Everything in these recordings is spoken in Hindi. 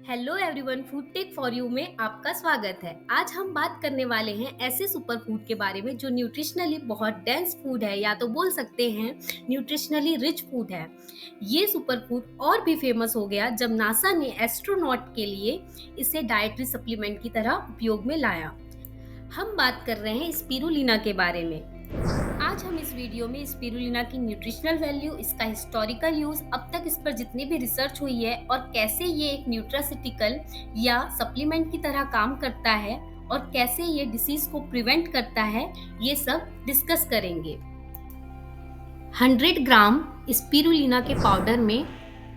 Hello everyone, food tech for you में आपका स्वागत है। आज हम बात करने वाले हैं ऐसे सुपर फूड के बारे में जो न्यूट्रिशनली बहुत डेंस फूड है, या तो बोल सकते हैं न्यूट्रिशनली रिच फूड है। ये सुपर फूड और भी फेमस हो गया जब नासा ने एस्ट्रोनॉट के लिए इसे डाइटरी सप्लीमेंट की तरह उपयोग में लाया। हम बात कर रहे हैं स्पिरुलिना के बारे में। आज हम इस वीडियो में स्पिरुलिना की न्यूट्रिशनल वैल्यू, इसका हिस्टोरिकल यूज, अब तक इस पर जितनी भी रिसर्च हुई है और कैसे ये एक न्यूट्रासिटिकल या सप्लीमेंट की तरह काम करता है और कैसे ये डिसीज को प्रिवेंट करता है, ये सब डिस्कस करेंगे। 100 ग्राम स्पिरुलिना के पाउडर में,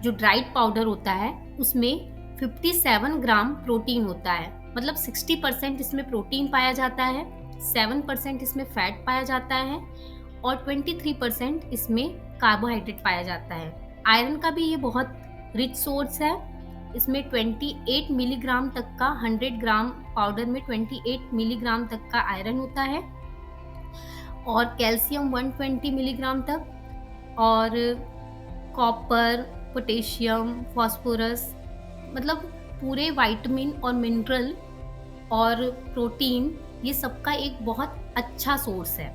जो ड्राइड पाउडर होता है, उसमें 57 ग्राम प्रोटीन होता है। मतलब 60% इसमें प्रोटीन पाया जाता है, 7% इसमें फैट पाया जाता है और 23% इसमें कार्बोहाइड्रेट पाया जाता है। आयरन का भी ये बहुत रिच सोर्स है। इसमें 28 मिलीग्राम तक का, 100 ग्राम पाउडर में 28 मिलीग्राम तक का आयरन होता है और कैल्शियम 120 मिलीग्राम तक, और कॉपर, पोटेशियम, फास्फोरस, मतलब पूरे विटामिन और मिनरल और प्रोटीन, ये सबका एक बहुत अच्छा सोर्स है।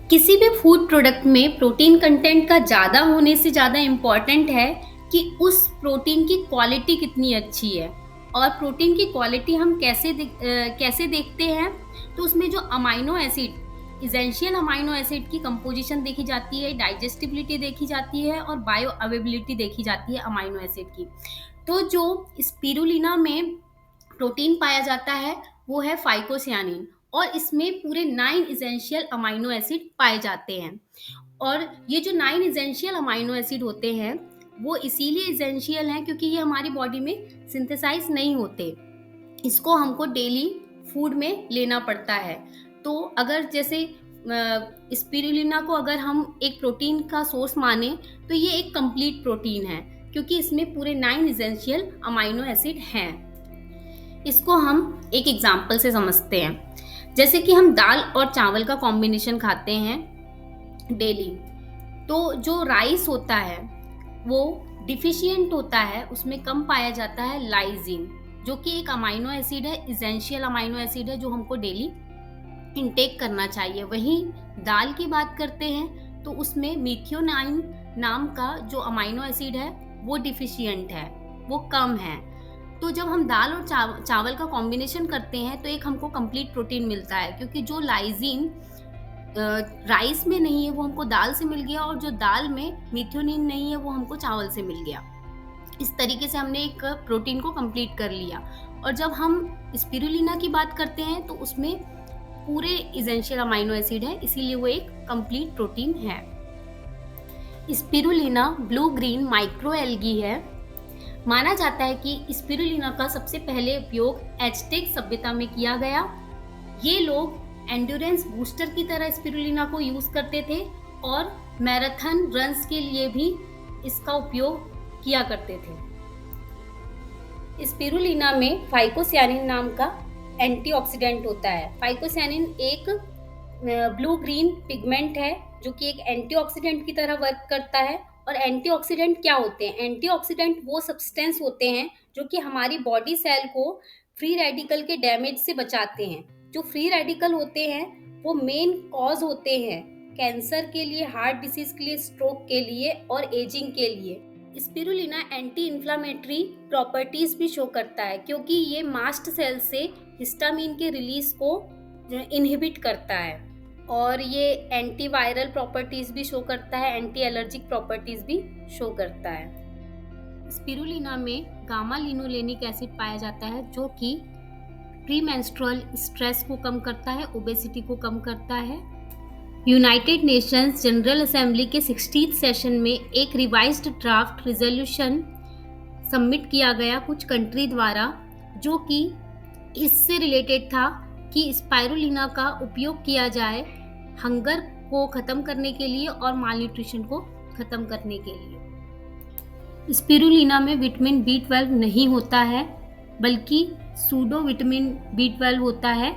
किसी भी फूड प्रोडक्ट में प्रोटीन कंटेंट का ज़्यादा होने से ज़्यादा इम्पॉर्टेंट है कि उस प्रोटीन की क्वालिटी कितनी अच्छी है। और प्रोटीन की क्वालिटी हम कैसे देखते हैं, तो उसमें जो amino acid, essential amino acid की कंपोजिशन देखी जाती है, डाइजेस्टिबिलिटी देखी जाती है और बायो अवेबिलिटी देखी जाती है अमाइनो एसिड की। तो जो स्पिरुलिना में प्रोटीन पाया जाता है वो है फाइकोसियानिन, और इसमें पूरे 9 इसेंशियल अमाइनो एसिड पाए जाते हैं। और ये जो 9 इसेंशियल अमाइनो एसिड होते हैं वो इसीलिए इसेंशियल हैं क्योंकि ये हमारी बॉडी में सिंथेसाइज नहीं होते। इसको हमको डेली फूड में लेना पड़ता है। तो अगर जैसे स्पिरुलिना को अगर हम एक प्रोटीन का सोर्स माने तो ये एक कंप्लीट प्रोटीन है क्योंकि इसमें पूरे 9 इसेंशियल अमाइनो एसिड हैं। इसको हम एक एग्जाम्पल से समझते हैं। जैसे कि हम दाल और चावल का कॉम्बिनेशन खाते हैं डेली, तो जो राइस होता है वो डिफिशिएंट होता है, उसमें कम पाया जाता है लाइजीन, जो कि एक अमाइनो एसिड है, इसेंशियल अमाइनो एसिड है जो हमको डेली इंटेक करना चाहिए। वहीं दाल की बात करते हैं तो उसमें मीथियोनाइन नाम का जो अमाइनो एसिड है वो डिफिशिएंट है, वो कम है। तो जब हम दाल और चावल का कॉम्बिनेशन करते हैं तो एक हमको कंप्लीट प्रोटीन मिलता है, क्योंकि जो लाइजीन राइस में नहीं है वो हमको दाल से मिल गया, और जो दाल में मीथियोनिन नहीं है वो हमको चावल से मिल गया। इस तरीके से हमने एक प्रोटीन को कंप्लीट कर लिया। और जब हम स्पिरुलिना की बात करते हैं तो उसमें पूरे इसेंशियल अमाइनो एसिड है, इसीलिए वो एक कंप्लीट प्रोटीन है। Spirulina blue green micro algae है। माना जाता है कि स्पिरुलिना का सबसे पहले उपयोग एज़टेक सभ्यता में किया गया। ये लोग एंड्योरेंस बूस्टर की तरह स्पिरुलिना को यूज करते थे और मैराथन रन्स के लिए भी इसका उपयोग किया करते थे। स्पिरुलिना में फाइकोसियानिन नाम का एंटीऑक्सीडेंट होता है। फाइकोसियानिन एक ब्लू ग्रीन पिगमेंट है जो कि एक एंटीऑक्सीडेंट की तरह वर्क करता है। और एंटीऑक्सीडेंट क्या होते हैं? एंटीऑक्सीडेंट वो सब्सटेंस होते हैं जो कि हमारी बॉडी सेल को फ्री रेडिकल के डैमेज से बचाते हैं। जो फ्री रेडिकल होते हैं वो मेन कॉज होते हैं कैंसर के लिए, हार्ट डिसीज के लिए, स्ट्रोक के लिए और एजिंग के लिए। स्पिरुलिना एंटी इन्फ्लामेटरी प्रॉपर्टीज भी शो करता है क्योंकि ये मास्ट सेल से हिस्टामिन के रिलीज को इनहिबिट करता है, और ये एंटीवायरल प्रॉपर्टीज भी शो करता है, एंटी एलर्जिक प्रॉपर्टीज भी शो करता है। स्पिरुलिना में गामा लिनोलेनिक एसिड पाया जाता है जो कि प्रीमेंस्ट्रुअल स्ट्रेस को कम करता है, ओबेसिटी को कम करता है। यूनाइटेड नेशंस जनरल असेंबली के 60th सेशन में एक रिवाइज्ड ड्राफ्ट रिजोल्यूशन सबमिट किया गया कुछ कंट्री द्वारा, जो कि इससे रिलेटेड था कि स्पिरुलिना का उपयोग किया जाए हंगर को ख़त्म करने के लिए और मालन्यूट्रिशन को ख़त्म करने के लिए। स्पिरुलिना में विटामिन B12 नहीं होता है, बल्कि सूडो विटामिन B12 होता है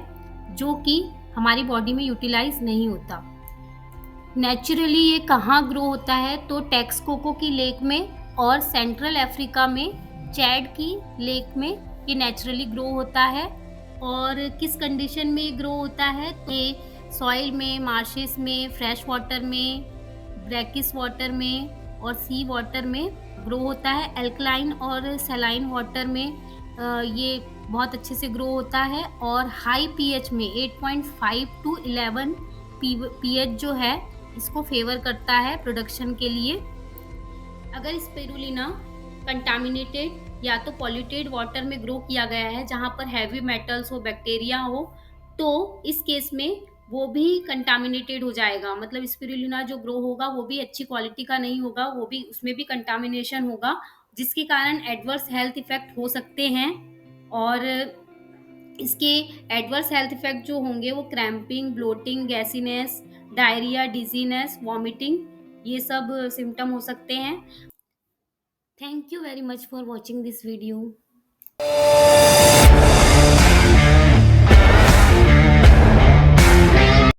जो कि हमारी बॉडी में यूटिलाइज नहीं होता। नेचुरली ये कहाँ ग्रो होता है? तो टेक्सकोको की लेक में और सेंट्रल अफ्रीका में चैड की लेक में ये नेचुरली ग्रो होता है। और किस कंडीशन में ये ग्रो होता है? ये सॉइल में, मार्शेस में, फ्रेश वाटर में, ब्रैकिश वाटर में और सी वाटर में ग्रो होता है। एल्कलाइन और सलाइन वाटर में ये बहुत अच्छे से ग्रो होता है। और हाई पीएच में 8.5 टू 11 पीएच जो है इसको फेवर करता है प्रोडक्शन के लिए। अगर स्पिरुलिना कंटामिनेटेड या तो पॉल्यूटेड वाटर में ग्रो किया गया है जहाँ पर हैवी मेटल्स हो, बैक्टीरिया हो, तो इस केस में वो भी कंटामिनेटेड हो जाएगा। मतलब स्पिरुलिना जो ग्रो होगा वो भी अच्छी क्वालिटी का नहीं होगा, वो भी उसमें भी कंटामिनेशन होगा, जिसके कारण एडवर्स हेल्थ इफेक्ट हो सकते हैं। और इसके एडवर्स हेल्थ इफेक्ट जो होंगे वो cramping, bloating, gassiness, diarrhoea, dizziness, vomiting, ये सब सिम्टम हो सकते हैं। Thank you very much for watching this video.